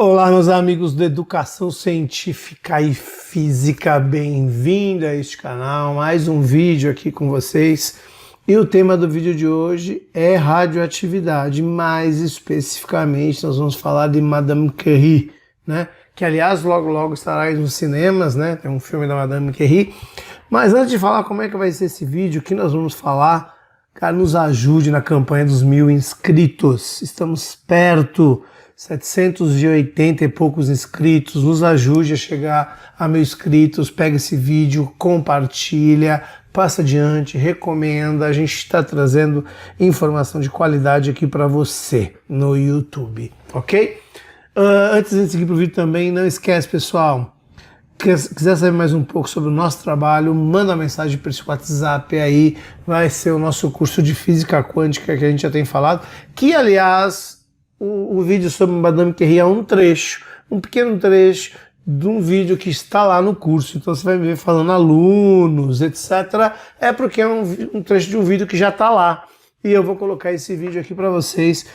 Olá, meus amigos da Educação Científica e Física, bem-vindo a este canal, mais um vídeo aqui com vocês. E o tema do vídeo de hoje é radioatividade, mais especificamente nós vamos falar de Madame Curie, né? Que aliás logo estará aí nos cinemas, né? Tem um filme da Madame Curie. Mas antes de falar como é que vai ser esse vídeo, o que nós vamos falar, cara, nos ajude na campanha dos 1000 inscritos. Estamos perto, 780 e poucos inscritos, nos ajude a chegar a 1000 inscritos, pega esse vídeo, compartilha, passa adiante, recomenda, a gente está trazendo informação de qualidade aqui para você no YouTube, ok? Antes de seguir para o vídeo também, não esquece, pessoal, quiser saber mais um pouco sobre o nosso trabalho, manda uma mensagem para esse WhatsApp aí, vai ser o nosso curso de Física Quântica que a gente já tem falado, que aliás... O vídeo sobre Madame Curie é um trecho, um pequeno trecho de um vídeo que está lá no curso. Então você vai me ver falando alunos, etc. É porque é um trecho de um vídeo que já está lá. E eu vou colocar esse vídeo aqui para você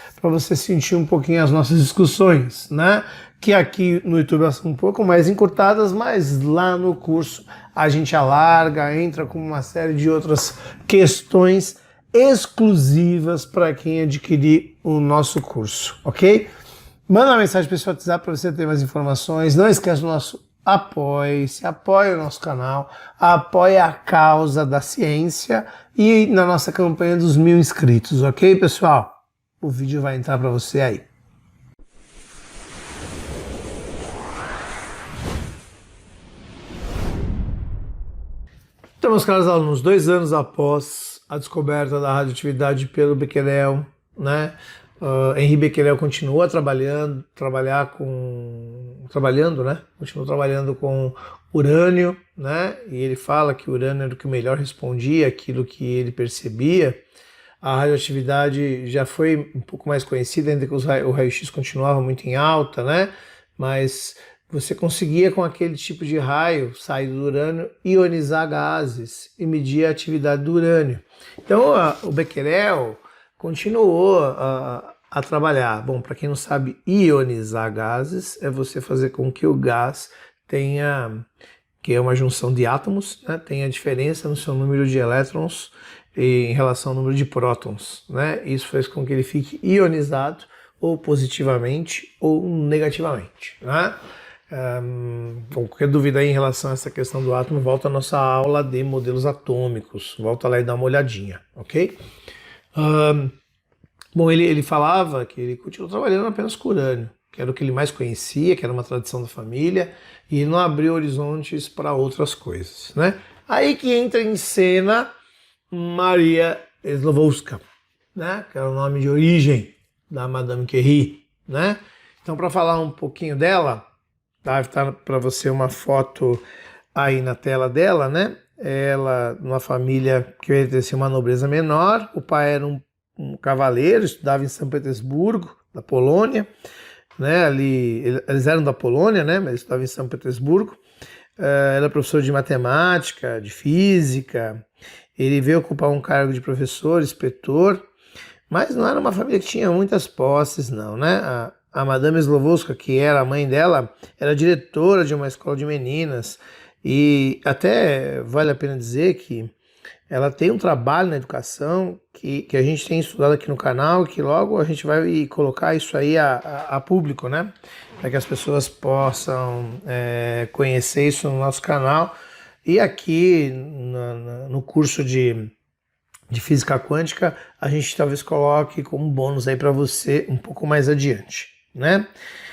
sentir um pouquinho as nossas discussões, né? Que aqui no YouTube elas são um pouco mais encurtadas, mas lá no curso a gente alarga, entra com uma série de outras questões exclusivas para quem adquirir o nosso curso, ok? Manda uma mensagem para esse WhatsApp para você ter mais informações. Não esquece do nosso apoie-se, apoie o nosso canal, apoie a causa da ciência e na nossa campanha dos 1000 inscritos, ok, pessoal? O vídeo vai entrar para você aí. Então, meus caros alunos, 2 anos após a descoberta da radioatividade pelo Becquerel, né? Henri Becquerel continua trabalhando, continua trabalhando com urânio, né? E ele fala que o urânio era o que melhor respondia àquilo que ele percebia. A radioatividade já foi um pouco mais conhecida, ainda que o raio-x continuava muito em alta, né? Mas você conseguia, com aquele tipo de raio saído do urânio, ionizar gases e medir a atividade do urânio. Então, o Becquerel continuou a trabalhar. Bom, para quem não sabe, ionizar gases é você fazer com que o gás tenha, que é uma junção de átomos, né, tenha diferença no seu número de elétrons em relação ao número de prótons, né? Isso faz com que ele fique ionizado ou positivamente ou negativamente, né? Qualquer dúvida aí em relação a essa questão do átomo, volta à nossa aula de modelos atômicos, volta lá e dá uma olhadinha, ok? Bom, ele falava que ele continuou trabalhando apenas com urânio, que era o que ele mais conhecia, que era uma tradição da família, e ele não abriu horizontes para outras coisas, né? Aí que entra em cena Maria Sklodowska, né? Que era o nome de origem da Madame Curie, né? Então, para falar um pouquinho dela, tá para você uma foto aí na tela dela, né? Ela, numa família que pertencia a uma nobreza menor, o pai era um cavaleiro, estudava em São Petersburgo, da Polônia, né? Ali, eles eram da Polônia, né? Mas estudavam em São Petersburgo. Era professor de matemática, de física. Ele veio ocupar um cargo de professor, inspetor, mas não era uma família que tinha muitas posses, não, né? A Madame Sklodowska, que era a mãe dela, era diretora de uma escola de meninas, e até vale a pena dizer que ela tem um trabalho na educação que a gente tem estudado aqui no canal, que logo a gente vai colocar isso aí a público, né? Para que as pessoas possam conhecer isso no nosso canal. E aqui no curso de Física Quântica, a gente talvez coloque como bônus aí para você um pouco mais adiante, né?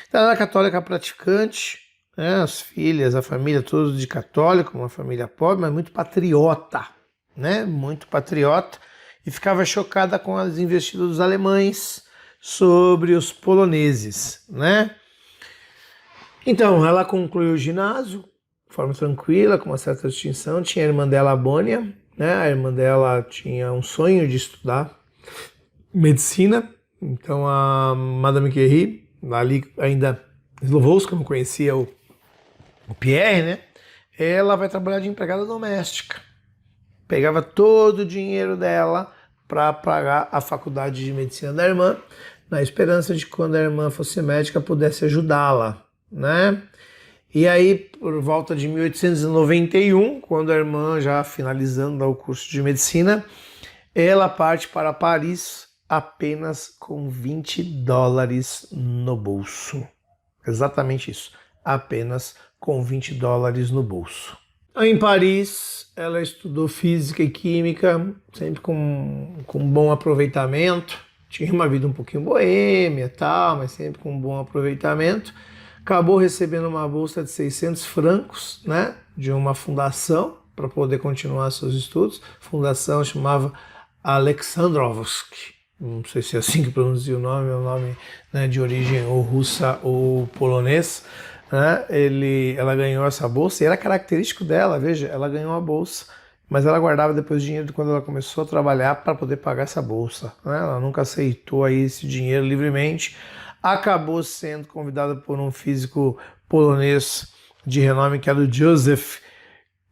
Então, ela era católica praticante, né? As filhas, a família, todos de católico, uma família pobre, mas muito patriota, né? Muito patriota, e ficava chocada com as investidas dos alemães sobre os poloneses, né? Então, ela concluiu o ginásio de forma tranquila, com uma certa distinção. Tinha a irmã dela, a Bônia, né? A irmã dela tinha um sonho de estudar medicina. Então a Madame Curie, ali ainda Sklodowska, não conhecia o Pierre, né? Ela vai trabalhar de empregada doméstica. Pegava todo o dinheiro dela para pagar a faculdade de medicina da irmã, na esperança de que quando a irmã fosse médica pudesse ajudá-la, né? E aí, por volta de 1891, quando a irmã já finalizando o curso de medicina, ela parte para Paris apenas com $20 no bolso. Exatamente isso, apenas com $20 no bolso. Em Paris, ela estudou física e química, sempre com bom aproveitamento. Tinha uma vida um pouquinho boêmia, tal, mas sempre com bom aproveitamento. Acabou recebendo uma bolsa de 600 francos, né, de uma fundação para poder continuar seus estudos. A fundação chamava Alexandrovsk. Não sei se é assim que pronuncia o nome, é um nome, né, de origem ou russa ou polonês. Né? Ela ganhou essa bolsa e era característico dela, veja, ela ganhou a bolsa, mas ela guardava depois o dinheiro de quando ela começou a trabalhar para poder pagar essa bolsa. Né? Ela nunca aceitou aí esse dinheiro livremente. Acabou sendo convidada por um físico polonês de renome que era o Józef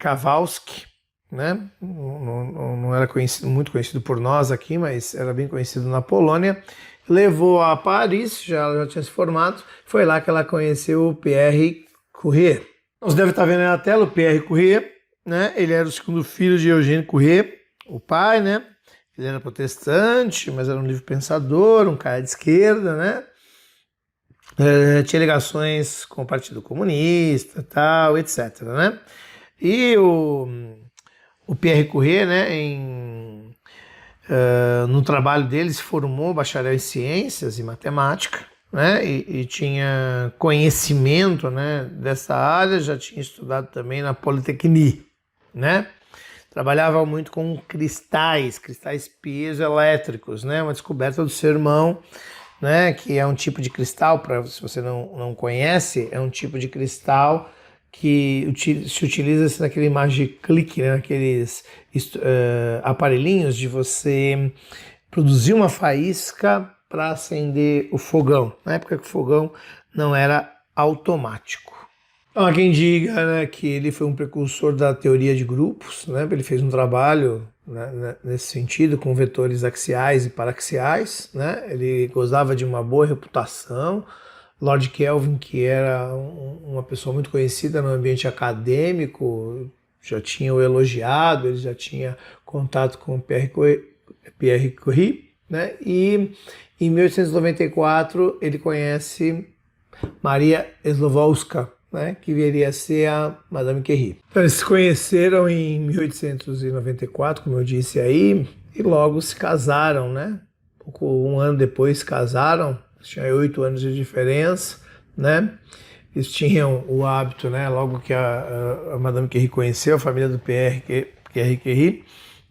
Kowalski, né? Não era muito conhecido por nós aqui, mas era bem conhecido na Polônia. Levou a Paris, ela já tinha se formado, foi lá que ela conheceu o Pierre Curie. Você deve estar vendo aí na tela o Pierre Curie, né? Ele era o segundo filho de Eugène Curie, o pai, né? Ele era protestante, mas era um livre pensador, um cara de esquerda, né? Tinha ligações com o Partido Comunista, tal, etc, né? E o Pierre Curie, né, no trabalho dele, se formou bacharel em ciências e matemática, né, e tinha conhecimento, né, dessa área, já tinha estudado também na Polytechnique, né? Trabalhava muito com cristais piezoelétricos, né, uma descoberta do seu irmão, né, que é um tipo de cristal, se você não conhece, é um tipo de cristal que se utiliza naquele Magiclick, né, naqueles aparelhinhos de você produzir uma faísca para acender o fogão, na época que o fogão não era automático. Então, há quem diga, né, que ele foi um precursor da teoria de grupos, né, ele fez um trabalho, né, nesse sentido, com vetores axiais e paraxiais, né, ele gozava de uma boa reputação. Lord Kelvin, que era uma pessoa muito conhecida no ambiente acadêmico, já tinha o elogiado, ele já tinha contato com Pierre Curie, né? E em 1894 ele conhece Maria Slowolska, né? Que viria a ser a Madame Curie. Então, eles se conheceram em 1894, como eu disse aí, e logo se casaram, né? Um ano depois se casaram. Tinha 8 anos de diferença, né? Eles tinham o hábito, né? Logo que a Madame Curie conheceu a família do Pierre Curie,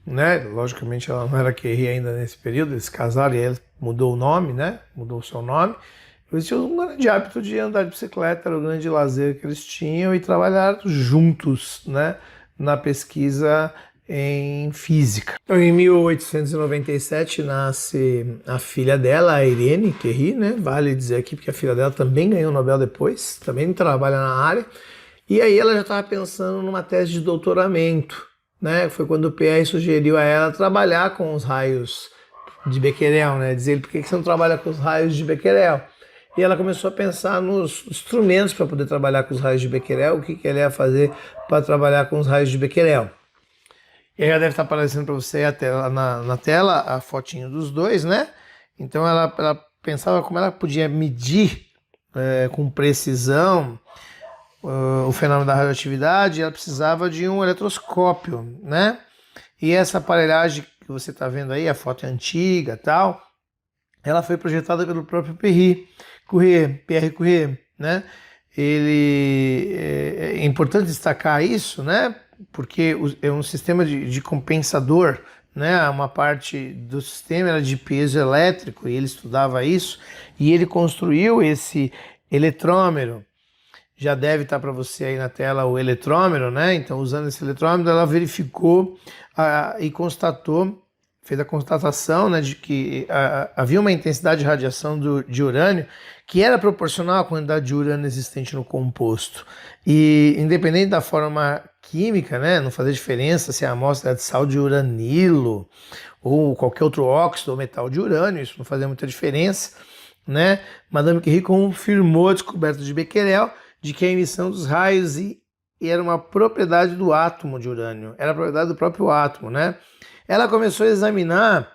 né? Logicamente ela não era Curie ainda nesse período, eles casaram e ele mudou o nome, né? Mudou o seu nome. Eles tinham um grande hábito de andar de bicicleta, era o grande lazer que eles tinham, e trabalhar juntos, né? Na pesquisa em física. Então, em 1897 nasce a filha dela, a Irene Curie, né? Vale dizer aqui porque a filha dela também ganhou o Nobel depois, também trabalha na área. E aí ela já estava pensando numa tese de doutoramento, né? Foi quando o Pierre sugeriu a ela trabalhar com os raios de Becquerel, né? Dizer ele, por que você não trabalha com os raios de Becquerel? E ela começou a pensar nos instrumentos para poder trabalhar com os raios de Becquerel, o que ela ia fazer para trabalhar com os raios de Becquerel. E aí já deve estar aparecendo para você na tela a fotinho dos dois, né? Então ela pensava como ela podia medir com precisão o fenômeno da radioatividade. Ela precisava de um eletroscópio, né? E essa aparelhagem que você está vendo aí, a foto é antiga, tal, ela foi projetada pelo próprio Pierre Curie, né? É importante destacar isso, né? Porque é um sistema de compensador, né? Uma parte do sistema era de peso elétrico e ele estudava isso, e ele construiu esse eletrômero. Já deve estar para você aí na tela o eletrômero, né? Então, usando esse eletrômero, ela verificou e constatou, fez a constatação, né, de que havia uma intensidade de radiação de urânio que era proporcional à quantidade de urânio existente no composto. E independente da forma química, né, não fazia diferença se a amostra era de sal de uranilo ou qualquer outro óxido ou metal de urânio, isso não fazia muita diferença. né, Madame Curie confirmou a descoberta de Becquerel de que a emissão dos raios era uma propriedade do átomo de urânio, era a propriedade do próprio átomo, né? Ela começou a examinar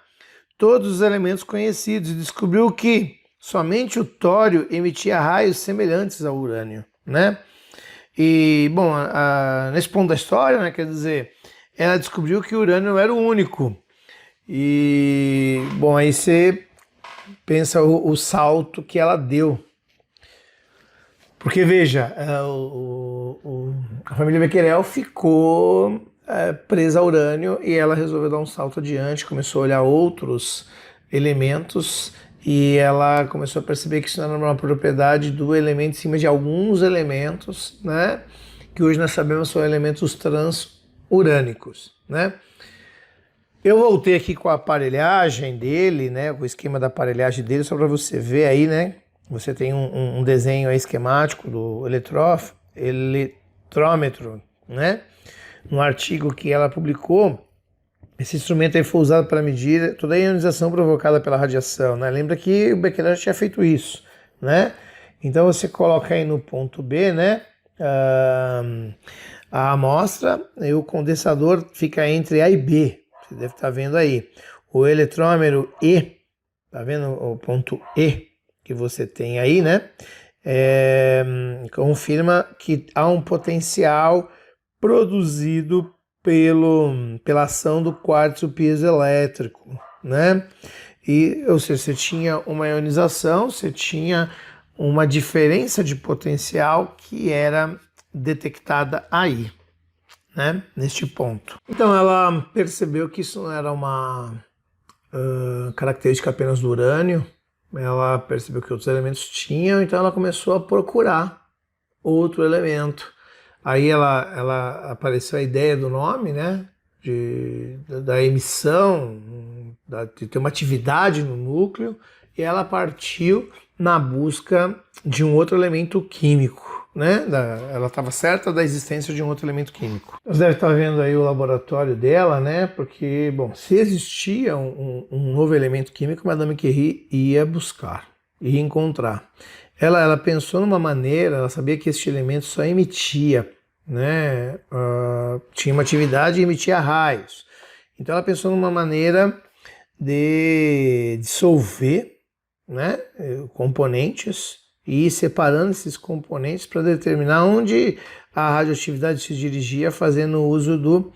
todos os elementos conhecidos e descobriu que somente o tório emitia raios semelhantes ao urânio, né? E, bom, nesse ponto da história, né, quer dizer, ela descobriu que o urânio não era o único. E, bom, aí você pensa o salto que ela deu. Porque, veja, a família Becquerel ficou presa ao urânio e ela resolveu dar um salto adiante, começou a olhar outros elementos e ela começou a perceber que isso não era uma propriedade do elemento em cima de alguns elementos, né, que hoje nós sabemos são elementos transurânicos, né. Eu voltei aqui com a aparelhagem dele, né, o esquema da aparelhagem dele, só para você ver aí, né, você tem um desenho aí esquemático do eletrômetro, né, no artigo que ela publicou. Esse instrumento aí foi usado para medir toda a ionização provocada pela radiação, né? Lembra que o Becquerel já tinha feito isso, né? Então você coloca aí no ponto B, né, a amostra e o condensador fica entre A e B. Você deve estar vendo aí. O eletrômetro E, tá vendo o ponto E que você tem aí, né? Confirma que há um potencial produzido pela ação do quartzo piezoelétrico, né? Ou seja, você tinha uma ionização, você tinha uma diferença de potencial que era detectada aí, né? Neste ponto. Então ela percebeu que isso não era uma característica apenas do urânio, ela percebeu que outros elementos tinham, então ela começou a procurar outro elemento. Aí ela apareceu a ideia do nome, né, da emissão, de ter uma atividade no núcleo, e ela partiu na busca de um outro elemento químico, né? Ela estava certa da existência de um outro elemento químico. Você deve estar vendo aí o laboratório dela, né? Porque, bom, se existia um novo elemento químico, Madame Curie ia buscar, ia encontrar. Ela pensou numa maneira, ela sabia que este elemento só emitia, né? Tinha uma atividade e emitia raios. Então ela pensou numa maneira de dissolver, né, componentes e ir separando esses componentes para determinar onde a radioatividade se dirigia, fazendo uso do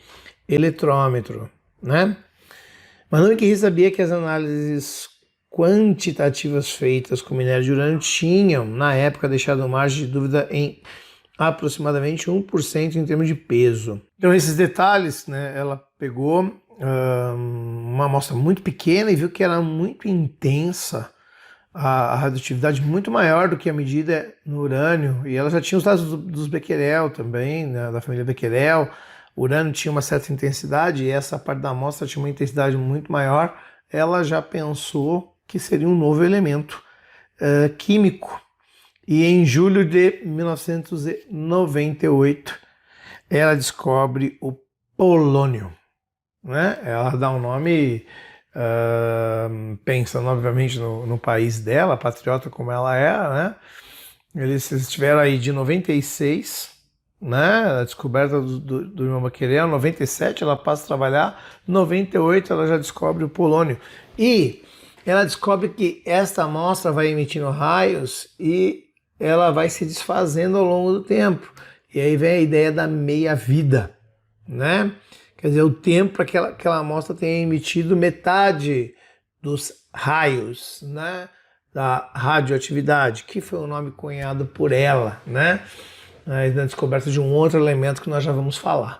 eletrômetro, né? Madame Curie sabia que as análises quantitativas feitas com minério de urânio tinham, na época, deixado margem de dúvida em aproximadamente 1% em termos de peso. Então esses detalhes, né, ela pegou uma amostra muito pequena e viu que era muito intensa, a radioatividade muito maior do que a medida no urânio, e ela já tinha os dados dos Becquerel também, né, da família Becquerel. O urânio tinha uma certa intensidade e essa parte da amostra tinha uma intensidade muito maior. Ela já pensou que seria um novo elemento químico. E em julho de 1998, ela descobre o polônio, né? Ela dá um nome, pensando obviamente no país dela, patriota como ela é, né? Eles estiveram aí de 96, né? A descoberta do irmão Becquerel, 97 ela passa a trabalhar, 98 ela já descobre o polônio. E ela descobre que esta amostra vai emitindo raios e ela vai se desfazendo ao longo do tempo. E aí vem a ideia da meia-vida, né? Quer dizer, o tempo para que aquela amostra tenha emitido metade dos raios, né, da radioatividade, que foi o nome cunhado por ela, né, na descoberta de um outro elemento que nós já vamos falar.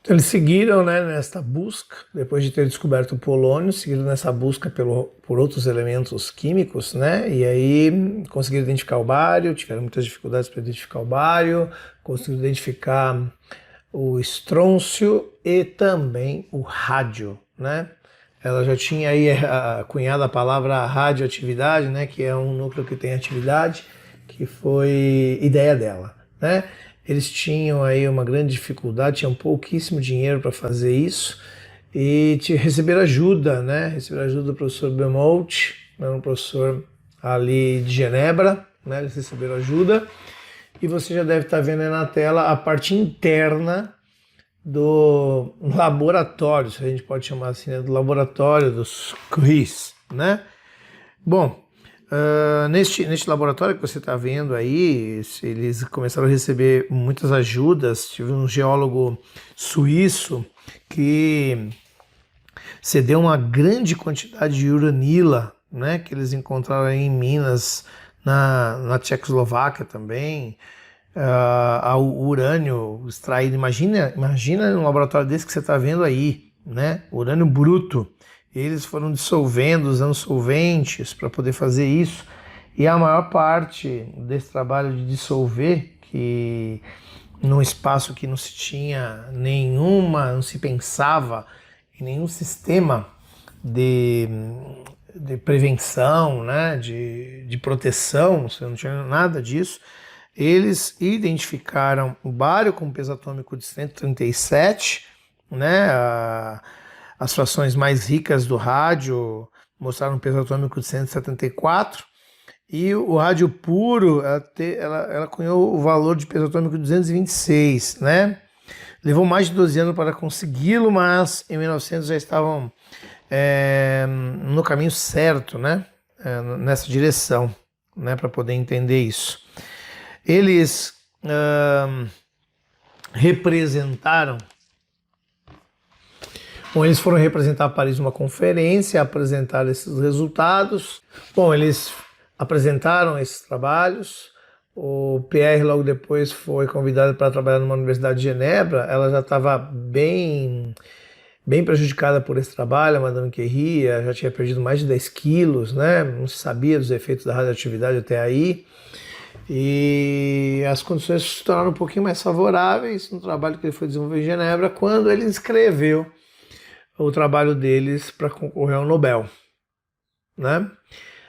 Então eles seguiram, né, nesta busca, depois de ter descoberto o polônio, seguiram nessa busca por outros elementos químicos, né, e aí conseguiram identificar o bário, tiveram muitas dificuldades para identificar o bário, conseguiram identificar o estrôncio e também o rádio, né? Ela já tinha aí cunhado a palavra radioatividade, né, que é um núcleo que tem atividade, que foi ideia dela, né? Eles tinham aí uma grande dificuldade, tinham pouquíssimo dinheiro para fazer isso e receberam ajuda, né? Receberam ajuda do professor Bemont, um professor ali de Genebra, né? Eles receberam ajuda. E você já deve estar vendo aí na tela a parte interna do laboratório, se a gente pode chamar assim, né? Do laboratório dos Curies, né? Bom, neste laboratório que você está vendo aí, eles começaram a receber muitas ajudas. Tive um geólogo suíço que cedeu uma grande quantidade de uranila, né, que eles encontraram aí em Minas, na Tchecoslováquia também. Ao urânio extraído, imagina um laboratório desse que você está vendo aí, né, urânio bruto. Eles foram dissolvendo, usando solventes para poder fazer isso. E a maior parte desse trabalho de dissolver, que num espaço que não se tinha não se pensava em nenhum sistema de, de prevenção, né, de proteção, você não tinha nada disso. Eles identificaram o bário com peso atômico de 137, né, as frações mais ricas do rádio mostraram um peso atômico de 174, e o rádio puro, ela cunhou o valor de peso atômico de 226, né? Levou mais de 12 anos para consegui-lo, mas em 1900 já estavam no caminho certo, né? Nessa direção, né? Para poder entender isso. Eles representaram. Bom, eles foram representar Paris numa conferência, apresentar esses resultados. Bom, eles apresentaram esses trabalhos. O Pierre logo depois foi convidado para trabalhar numa universidade de Genebra. Ela já estava bem prejudicada por esse trabalho, a Madame Curie já tinha perdido mais de 10 quilos, né? Não se sabia dos efeitos da radioatividade até aí. E as condições se tornaram um pouquinho mais favoráveis no trabalho que ele foi desenvolver em Genebra, quando ele escreveu o trabalho deles para concorrer ao Nobel, né?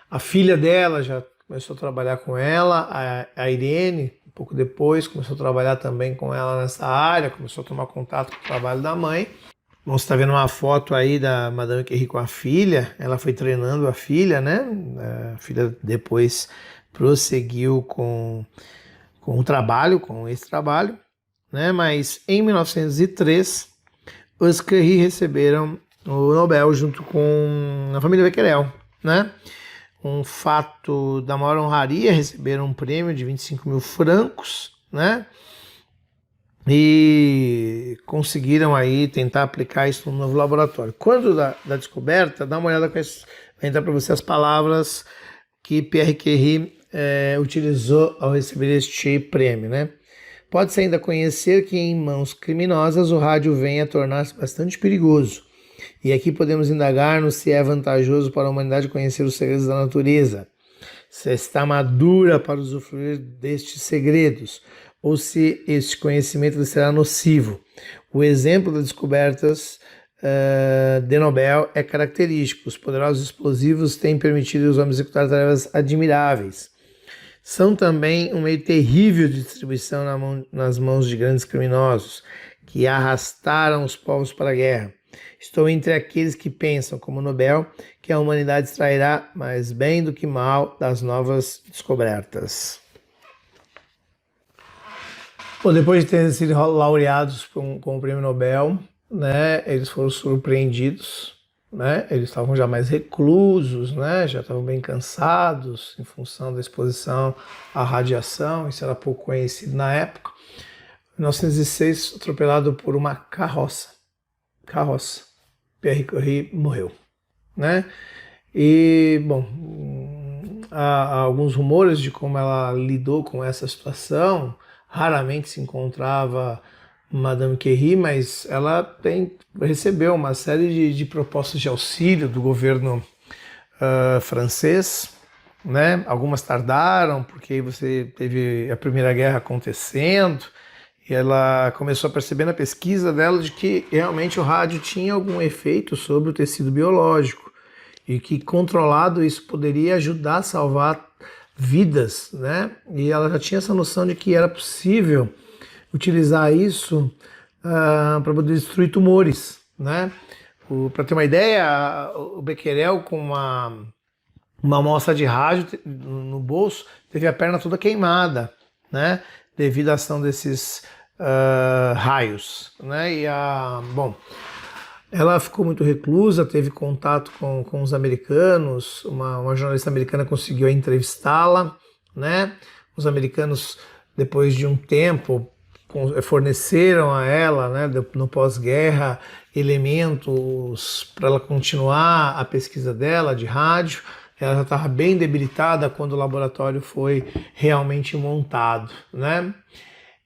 A filha dela já começou a trabalhar com ela, a Irene, um pouco depois, começou a trabalhar também com ela nessa área, começou a tomar contato com o trabalho da mãe. Bom, você está vendo uma foto aí da Madame Curie com a filha, ela foi treinando a filha, né? A filha depois prosseguiu com o trabalho, com esse trabalho, né? Mas em 1903, os Curie receberam o Nobel junto com a família Becquerel, né? Um fato da maior honraria, receberam um prêmio de 25 mil francos, né? E conseguiram aí tentar aplicar isso no novo laboratório. Quando da descoberta, dá uma olhada vai entrar para você as palavras que Pierre Curie utilizou ao receber este prêmio, né? Pode-se ainda conhecer que em mãos criminosas o rádio vem a tornar-se bastante perigoso. E aqui podemos indagar-nos se é vantajoso para a humanidade conhecer os segredos da natureza, se está madura para usufruir destes segredos, ou se este conhecimento lhe será nocivo. O exemplo das descobertas de Nobel é característico. Os poderosos explosivos têm permitido aos homens executar tarefas admiráveis. São também um meio terrível de distribuição nas mãos de grandes criminosos, que arrastaram os povos para a guerra. Estou entre aqueles que pensam, como Nobel, que a humanidade extrairá mais bem do que mal das novas descobertas. Bom, depois de terem sido laureados com o prêmio Nobel, né, eles foram surpreendidos, né, eles estavam já mais reclusos, né, já estavam bem cansados em função da exposição à radiação, isso era pouco conhecido na época. Em 1906, atropelado por uma carroça. Pierre Curie morreu, né? E, bom, há alguns rumores de como ela lidou com essa situação. Raramente se encontrava Madame Curie, mas ela recebeu uma série de propostas de auxílio do governo francês, né? Algumas tardaram, porque aí você teve a Primeira Guerra acontecendo, e ela começou a perceber na pesquisa dela de que realmente o rádio tinha algum efeito sobre o tecido biológico e que controlado isso poderia ajudar a salvar vidas, né? E ela já tinha essa noção de que era possível utilizar isso para poder destruir tumores, né? Para ter uma ideia, o Becquerel com uma amostra de rádio no bolso, teve a perna toda queimada, né? Devido à ação desses raios, né? Bom, ela ficou muito reclusa, teve contato com os americanos, uma jornalista americana conseguiu entrevistá-la, né? Os americanos, depois de um tempo, forneceram a ela, né, no pós-guerra, elementos para ela continuar a pesquisa dela de rádio. Ela já estava bem debilitada quando o laboratório foi realmente montado, né?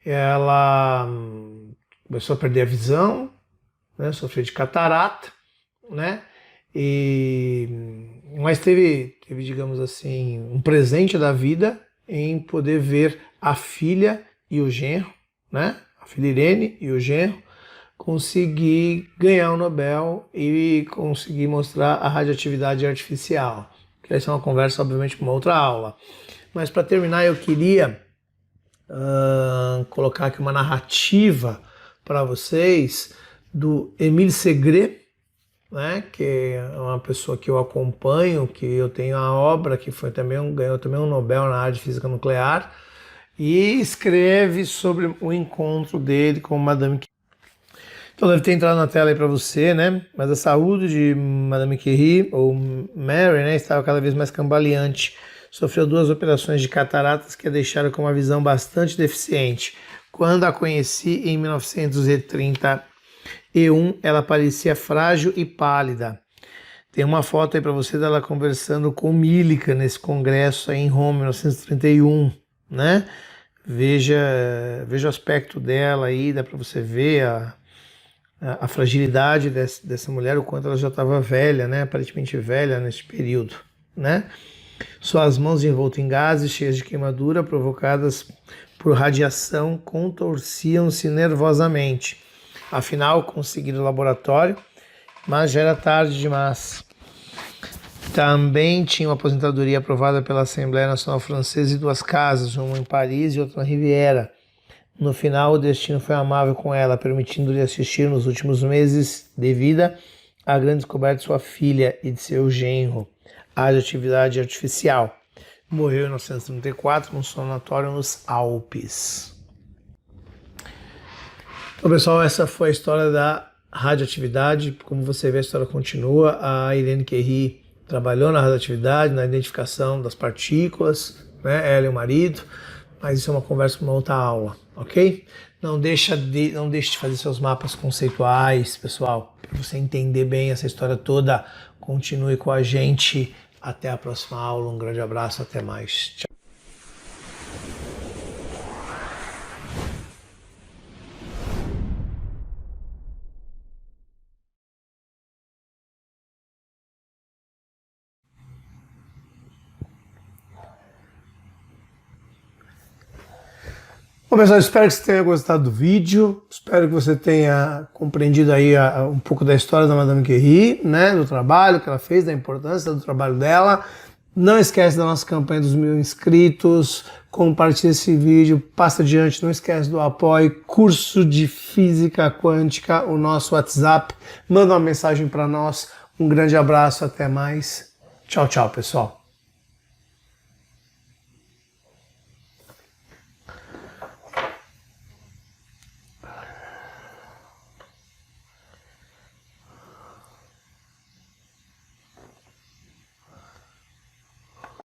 Ela começou a perder a visão, né, sofreu de catarata, né? Mas teve, digamos assim, um presente da vida em poder ver a filha e o genro, né? A filha Irene e o genro conseguir ganhar o Nobel e conseguir mostrar a radioatividade artificial. Que essa é uma conversa, obviamente, para uma outra aula. Mas para terminar, eu queria colocar aqui uma narrativa para vocês do Émile Segré, né, que é uma pessoa que eu acompanho, que eu tenho a obra, que foi ganhou também um Nobel na área de física nuclear, e escreve sobre o encontro dele com Madame Curie. Então deve ter entrado na tela aí para você, né? Mas a saúde de Madame Curie, ou Mary, né, estava cada vez mais cambaleante. Sofreu 2 operações de cataratas que a deixaram com uma visão bastante deficiente. Quando a conheci em 1931, ela parecia frágil e pálida. Tem uma foto aí para você dela conversando com Millikan nesse congresso aí em Roma, em 1931, né? Veja o aspecto dela aí, dá para você ver a fragilidade dessa mulher, o quanto ela já estava velha, né? Aparentemente velha nesse período, né? Suas mãos envoltas em gases, cheias de queimadura, provocadas por radiação, contorciam-se nervosamente. Afinal, conseguiram o laboratório, mas já era tarde demais. Também tinha uma aposentadoria aprovada pela Assembleia Nacional Francesa e 2 casas, uma em Paris e outra na Riviera. No final, o destino foi amável com ela, permitindo-lhe assistir nos últimos meses de vida à grande descoberta de sua filha e de seu genro, a radioatividade artificial. Morreu em 1934 num sanatório nos Alpes. Então, pessoal, essa foi a história da radioatividade. Como você vê, a história continua. A Irene Curie trabalhou na radioatividade, na identificação das partículas, né? Ela e o marido. Mas isso é uma conversa para uma outra aula, ok? Não deixe de fazer seus mapas conceituais, pessoal, para você entender bem essa história toda. Continue com a gente. Até a próxima aula. Um grande abraço. Até mais. Tchau. Bom, pessoal, espero que você tenha gostado do vídeo, espero que você tenha compreendido aí um pouco da história da Madame Curie, né, do trabalho que ela fez, da importância do trabalho dela. Não esquece da nossa campanha dos 1000 inscritos, compartilhe esse vídeo, passa adiante, não esquece do apoio, curso de Física Quântica, o nosso WhatsApp, manda uma mensagem para nós, um grande abraço, até mais, tchau, tchau, pessoal.